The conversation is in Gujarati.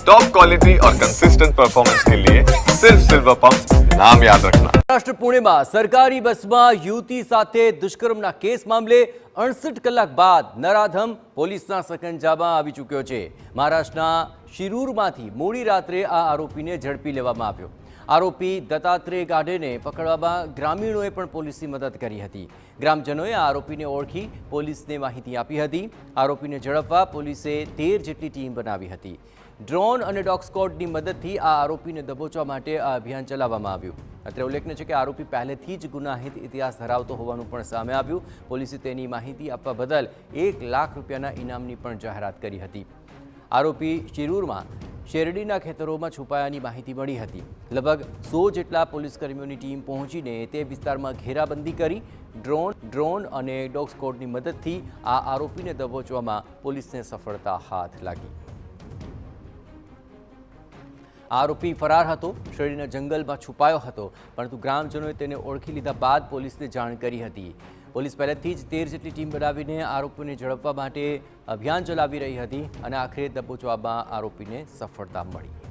टॉप क्वालिटी और कंसिस्टेंट परफॉर्मेंस के लिए सिर्फ सिल्वर पंप नाम याद रखना। મહારાષ્ટ્ર પુણેમાં સરકારી બસમાં યુવતી સાથે દુષ્કર્મના કેસ મામલે 68 કલાક બાદ નરાધમ પોલીસના સકંજામાં આવી ચૂક્યો છે। મહારાષ્ટ્રના શિરૂરમાંથી મોડી રાત્રે આ આરોપીને ઝડપી લેવામાં આવ્યો। આરોપી દત્તાત્રેય ગાઢેને પકડવામાં ગ્રામીણોએ પણ પોલીસની મદદ કરી હતી। ગ્રામજનોએ આ આરોપીને ઓળખી પોલીસને માહિતી આપી હતી। આરોપીને ઝડપવા પોલીસે 13 જેટલી ટીમ બનાવી હતી। ડ્રોન અને ડોગ સ્ક્વોડની મદદથી આ આરોપીને દબોચવા માટે આ અભિયાન ચલાવવામાં આવ્યું। અત્રે ઉલ્લેખનીય છે કે આરોપી પહેલેથી જ ગુનાહિત ઇતિહાસ ધરાવતો હોવાનું પણ સામે આવ્યું। પોલીસે તેની માહિતી આપવા બદલ 1 લાખ રૂપિયાના ઇનામની પણ જાહેરાત કરી હતી। આરોપી શિરૂરમાં શેરડીના ખેતરોમાં છુપાયાની માહિતી મળી હતી। લગભગ 100 જેટલા પોલીસકર્મીઓની ટીમ પહોંચીને તે વિસ્તારમાં ઘેરાબંધી કરી ડ્રોન અને ડોગ સ્ક્વોડની મદદથી આ આરોપીને દબોચવામાં પોલીસને સફળતા હાથ લાગી। આરોપી ફરાર હતો, શેરડીના જંગલમાં છુપાયો હતો, પરંતુ ગ્રામજનોએ તેને ઓળખી લીધા બાદ પોલીસને જાણ કરી હતી। પોલીસ પહેલેથી જ 13 જેટલી ટીમ બનાવીને આરોપીને ઝડપવા માટે અભિયાન ચલાવી રહી હતી અને આખરે દબોચવામાં આરોપીને સફળતા મળી।